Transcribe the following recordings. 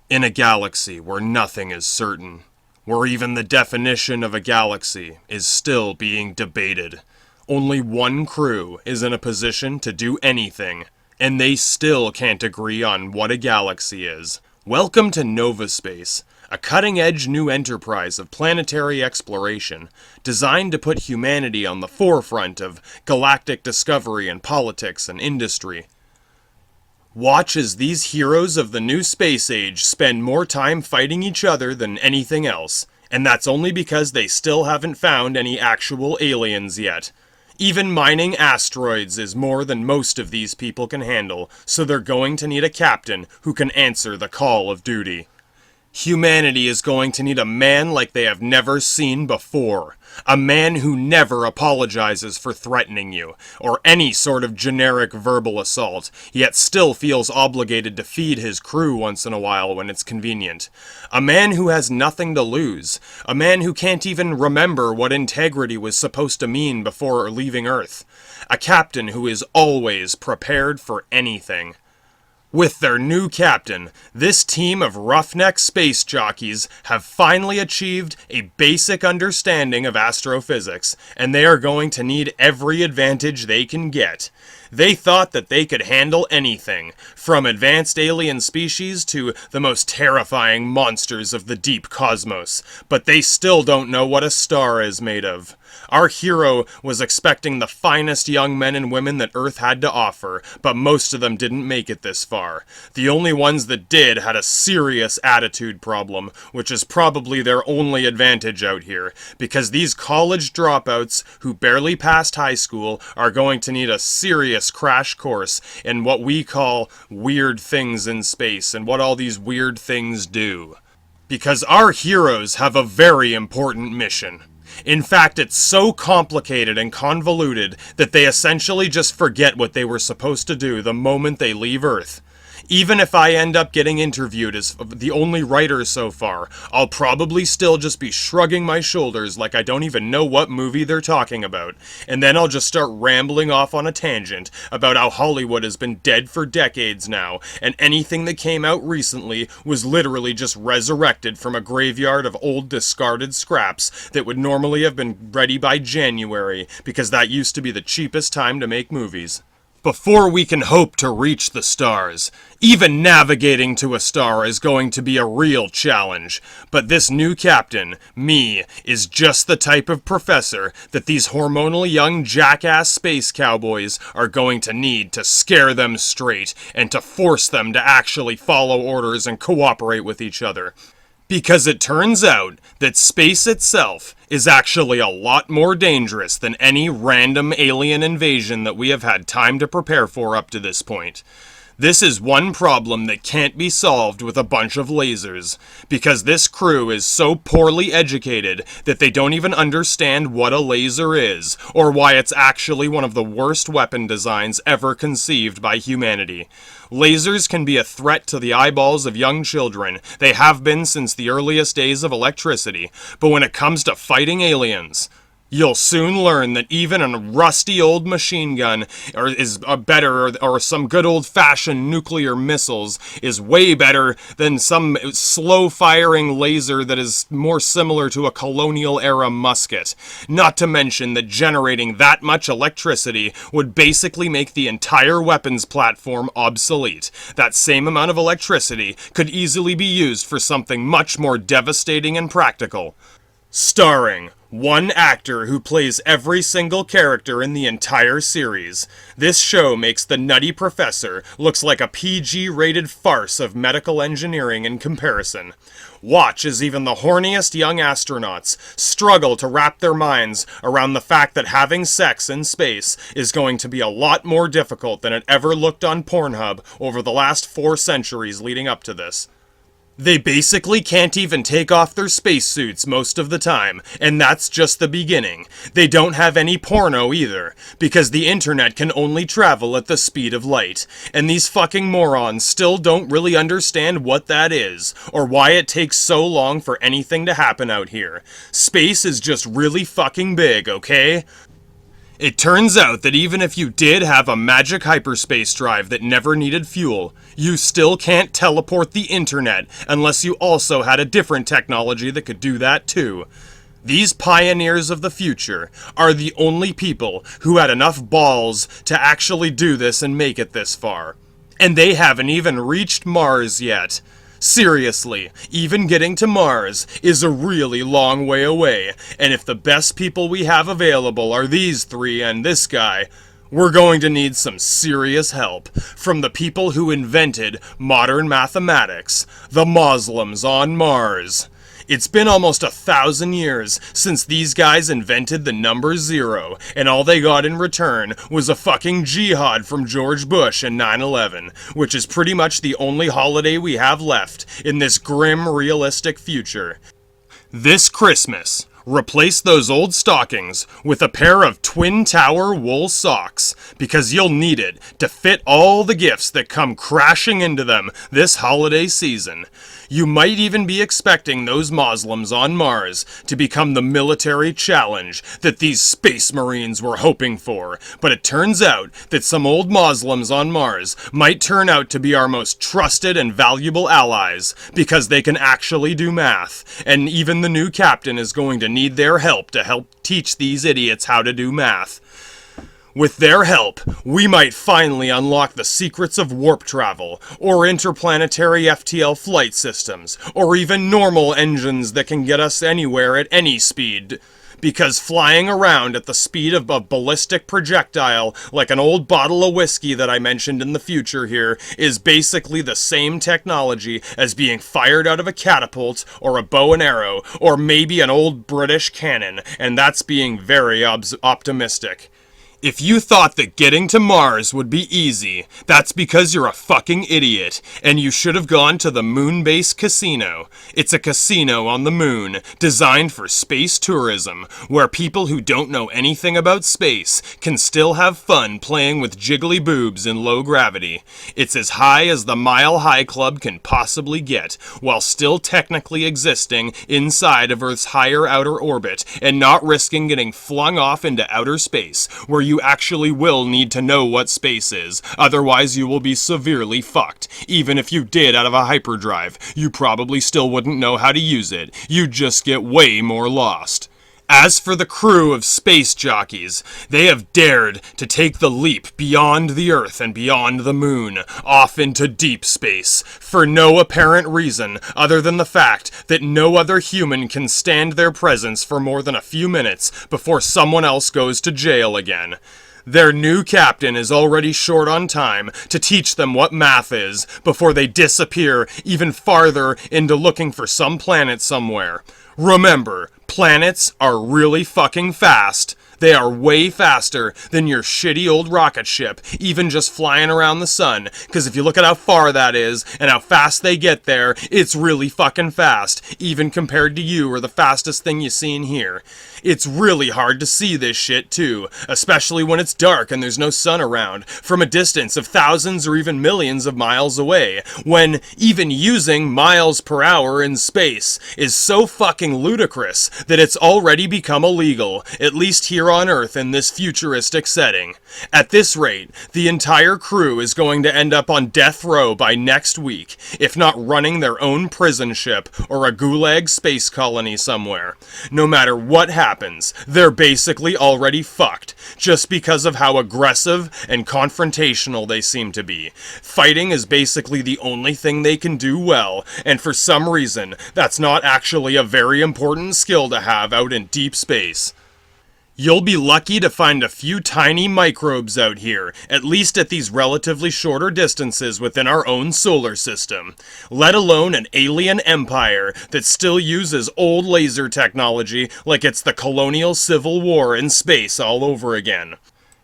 In a galaxy where nothing is certain, where even the definition of a galaxy is still being debated, only one crew is in a position to do anything, and they still can't agree on what a galaxy is. Welcome to Nova Space, a cutting-edge new enterprise of planetary exploration, designed to put humanity on the forefront of galactic discovery and politics and industry. Watch as these heroes of the new space age spend more time fighting each other than anything else, and that's only because they still haven't found any actual aliens yet. Even mining asteroids is more than most of these people can handle, so they're going to need a captain who can answer the call of duty. Humanity is going to need a man like they have never seen before. A man who never apologizes for threatening you, or any sort of generic verbal assault, yet still feels obligated to feed his crew once in a while when it's convenient. A man who has nothing to lose. A man who can't even remember what integrity was supposed to mean before leaving Earth. A captain who is always prepared for anything. With their new captain, this team of roughneck space jockeys have finally achieved a basic understanding of astrophysics, and they are going to need every advantage they can get. They thought that they could handle anything, from advanced alien species to the most terrifying monsters of the deep cosmos, but they still don't know what a star is made of. Our hero was expecting the finest young men and women that Earth had to offer, but most of them didn't make it this far. The only ones that did had a serious attitude problem, which is probably their only advantage out here, because these college dropouts who barely passed high school are going to need a serious crash course in what we call weird things in space and what all these weird things do. Because our heroes have a very important mission. In fact, it's so complicated and convoluted that they essentially just forget what they were supposed to do the moment they leave Earth. Even if I end up getting interviewed as the only writer so far, I'll probably still just be shrugging my shoulders like I don't even know what movie they're talking about, and then I'll just start rambling off on a tangent about how Hollywood has been dead for decades now, and anything that came out recently was literally just resurrected from a graveyard of old discarded scraps that would normally have been ready by January, because that used to be the cheapest time to make movies. Before we can hope to reach the stars, even navigating to a star is going to be a real challenge. But this new captain, me, is just the type of professor that these hormonal young jackass space cowboys are going to need to scare them straight and to force them to actually follow orders and cooperate with each other. Because it turns out that space itself is actually a lot more dangerous than any random alien invasion that we have had time to prepare for up to this point. This is one problem that can't be solved with a bunch of lasers, because this crew is so poorly educated that they don't even understand what a laser is, or why it's actually one of the worst weapon designs ever conceived by humanity. Lasers can be a threat to the eyeballs of young children. They have been since the earliest days of electricity, but when it comes to fighting aliens, you'll soon learn that even a rusty old machine gun is better, or some good old-fashioned nuclear missiles is way better than some slow-firing laser that is more similar to a colonial-era musket. Not to mention that generating that much electricity would basically make the entire weapons platform obsolete. That same amount of electricity could easily be used for something much more devastating and practical. Starring one actor who plays every single character in the entire series, this show makes the Nutty Professor looks like a PG-rated farce of medical engineering in comparison. Watch as even the horniest young astronauts struggle to wrap their minds around the fact that having sex in space is going to be a lot more difficult than it ever looked on Pornhub over the last 4 centuries leading up to this. They basically can't even take off their spacesuits most of the time, and that's just the beginning. They don't have any porno either, because the internet can only travel at the speed of light, and these fucking morons still don't really understand what that is, or why it takes so long for anything to happen out here. Space is just really fucking big, okay? It turns out that even if you did have a magic hyperspace drive that never needed fuel, you still can't teleport the internet unless you also had a different technology that could do that too. These pioneers of the future are the only people who had enough balls to actually do this and make it this far. And they haven't even reached Mars yet. Seriously, even getting to Mars is a really long way away, and if the best people we have available are these three and this guy, we're going to need some serious help from the people who invented modern mathematics, the Moslims on Mars. It's been almost 1,000 years since these guys invented the number 0, and all they got in return was a fucking jihad from George Bush in 9/11, which is pretty much the only holiday we have left in this grim, realistic future. This Christmas, replace those old stockings with a pair of Twin Tower wool socks, because you'll need it to fit all the gifts that come crashing into them this holiday season. You might even be expecting those Moslims on Mars to become the military challenge that these space marines were hoping for, but it turns out that some old Moslims on Mars might turn out to be our most trusted and valuable allies, because they can actually do math, and even the new captain is going to need their help to help teach these idiots how to do math. With their help, we might finally unlock the secrets of warp travel, or interplanetary FTL flight systems, or even normal engines that can get us anywhere at any speed. Because flying around at the speed of a ballistic projectile, like an old bottle of whiskey that I mentioned in the future here, is basically the same technology as being fired out of a catapult, or a bow and arrow, or maybe an old British cannon, and that's being very optimistic. If you thought that getting to Mars would be easy, that's because you're a fucking idiot, and you should have gone to the Moon-based casino. It's a casino on the moon, designed for space tourism, where people who don't know anything about space can still have fun playing with jiggly boobs in low gravity. It's as high as the Mile High Club can possibly get, while still technically existing inside of Earth's higher outer orbit, and not risking getting flung off into outer space, where you actually will need to know what space is, otherwise you will be severely fucked. Even if you did out of a hyperdrive, you probably still wouldn't know how to use it. You'd just get way more lost. As for the crew of space jockeys, they have dared to take the leap beyond the Earth and beyond the moon, off into deep space, for no apparent reason other than the fact that no other human can stand their presence for more than a few minutes before someone else goes to jail again. Their new captain is already short on time to teach them what math is before they disappear even farther into looking for some planet somewhere. Remember, planets are really fucking fast. They are way faster than your shitty old rocket ship, even just flying around the sun, because if you look at how far that is, and how fast they get there, it's really fucking fast, even compared to you or the fastest thing you seen here. It's really hard to see this shit too, especially when it's dark and there's no sun around, from a distance of thousands or even millions of miles away, when even using miles per hour in space is so fucking ludicrous that it's already become illegal, at least here on Earth in this futuristic setting. At this rate, the entire crew is going to end up on death row by next week, if not running their own prison ship or a gulag space colony somewhere. No matter what happens, they're basically already fucked, just because of how aggressive and confrontational they seem to be. Fighting is basically the only thing they can do well, and for some reason, that's not actually a very important skill to have out in deep space. You'll be lucky to find a few tiny microbes out here, at least at these relatively shorter distances within our own solar system, let alone an alien empire that still uses old laser technology like it's the colonial civil war in space all over again.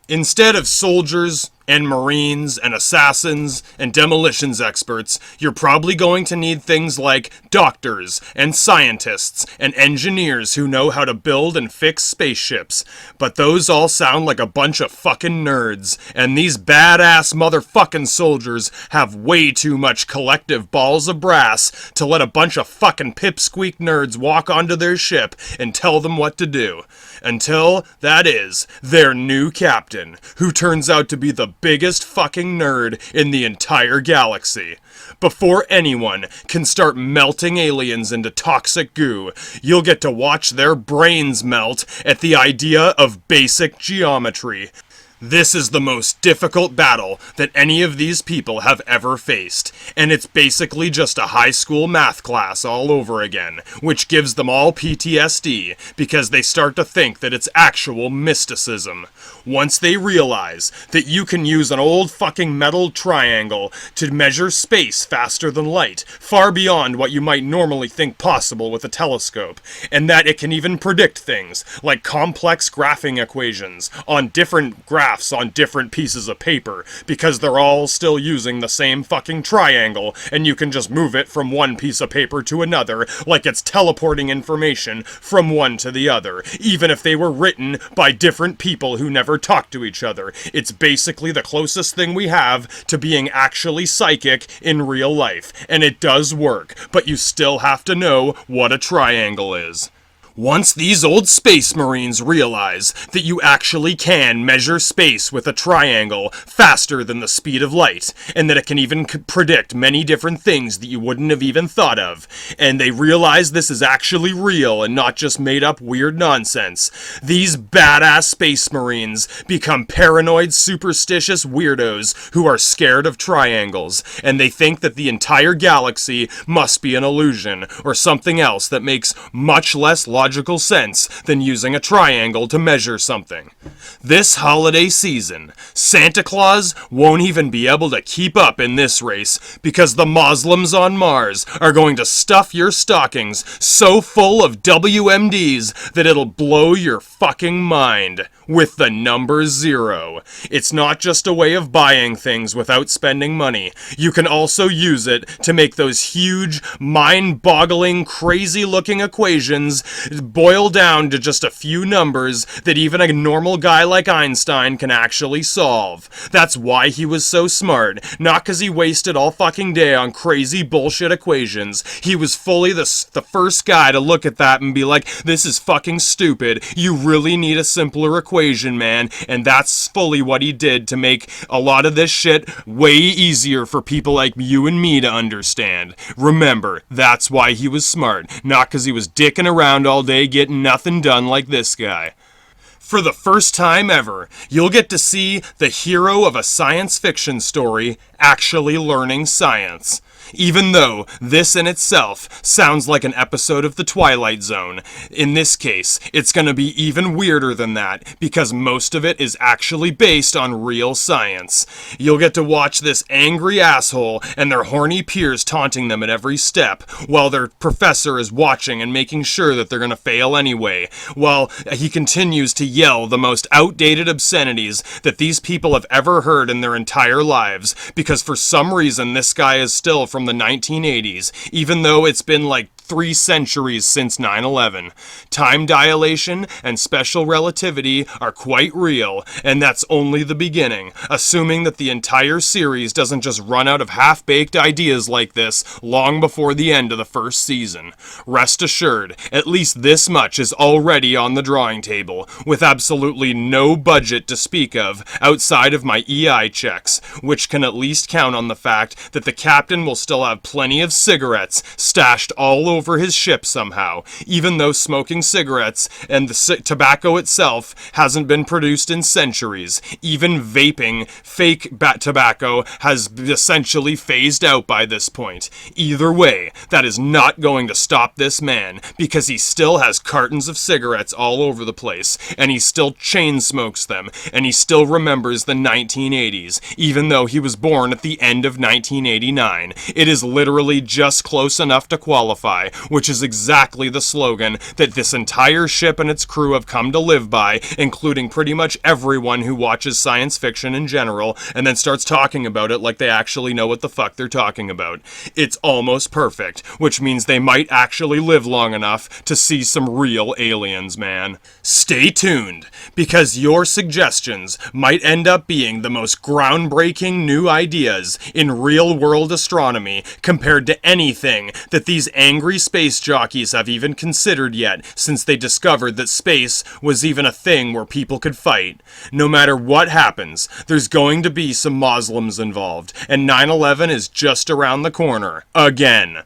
Instead of soldiers, and Marines and assassins and demolitions experts, you're probably going to need things like doctors and scientists and engineers who know how to build and fix spaceships. But those all sound like a bunch of fucking nerds, and these badass motherfucking soldiers have way too much collective balls of brass to let a bunch of fucking pipsqueak nerds walk onto their ship and tell them what to do. Until, that is, their new captain, who turns out to be the biggest fucking nerd in the entire galaxy. Before anyone can start melting aliens into toxic goo, you'll get to watch their brains melt at the idea of basic geometry. This is the most difficult battle that any of these people have ever faced, and it's basically just a high school math class all over again, which gives them all PTSD because they start to think that it's actual mysticism. Once they realize that you can use an old fucking metal triangle to measure space faster than light, far beyond what you might normally think possible with a telescope, and that it can even predict things like complex graphing equations on different graphs on different pieces of paper, because they're all still using the same fucking triangle, and you can just move it from one piece of paper to another, like it's teleporting information from one to the other, even if they were written by different people who never talk to each other. It's basically the closest thing we have to being actually psychic in real life, and it does work, but you still have to know what a triangle is. Once these old space marines realize that you actually can measure space with a triangle faster than the speed of light, and that it can even predict many different things that you wouldn't have even thought of, and they realize this is actually real and not just made up weird nonsense, these badass space marines become paranoid, superstitious weirdos who are scared of triangles, and they think that the entire galaxy must be an illusion, or something else that makes much less logical sense than using a triangle to measure something. This holiday season, Santa Claus won't even be able to keep up in this race because the Moslims on Mars are going to stuff your stockings so full of WMDs that it'll blow your fucking mind with the number 0. It's not just a way of buying things without spending money. You can also use it to make those huge, mind-boggling, crazy-looking equations boil down to just a few numbers that even a normal guy like Einstein can actually solve. That's why he was so smart. Not because he wasted all fucking day on crazy bullshit equations. He was fully the first guy to look at that and be like, this is fucking stupid. You really need a simpler equation, man. And that's fully what he did to make a lot of this shit way easier for people like you and me to understand. Remember, that's why he was smart. Not because he was dicking around all day getting nothing done like this guy. For the first time ever, you'll get to see the hero of a science fiction story actually learning science. Even though this in itself sounds like an episode of The Twilight Zone, in this case, it's going to be even weirder than that, because most of it is actually based on real science. You'll get to watch this angry asshole and their horny peers taunting them at every step, while their professor is watching and making sure that they're going to fail anyway, while he continues to yell the most outdated obscenities that these people have ever heard in their entire lives, because for some reason this guy is still from the 1980s, even though it's been like 3 centuries since 9/11. Time dilation and special relativity are quite real, and that's only the beginning, assuming that the entire series doesn't just run out of half-baked ideas like this long before the end of the first season. Rest assured, at least this much is already on the drawing table, with absolutely no budget to speak of outside of my EI checks, which can at least count on the fact that the captain will still have plenty of cigarettes stashed all over his ship somehow, even though smoking cigarettes and the tobacco itself hasn't been produced in centuries. Even vaping fake tobacco has essentially phased out by this point. Either way, that is not going to stop this man, because he still has cartons of cigarettes all over the place, and he still chain smokes them, and he still remembers the 1980s, even though he was born at the end of 1989. It is literally just close enough to qualify. by, which is exactly the slogan that this entire ship and its crew have come to live by, including pretty much everyone who watches science fiction in general and then starts talking about it like they actually know what the fuck they're talking about. It's almost perfect, which means they might actually live long enough to see some real aliens, man. Stay tuned, because your suggestions might end up being the most groundbreaking new ideas in real-world astronomy compared to anything that these angry space jockeys have even considered yet since they discovered that space was even a thing where people could fight. No matter what happens, there's going to be some Moslims involved, and 9/11 is just around the corner. Again.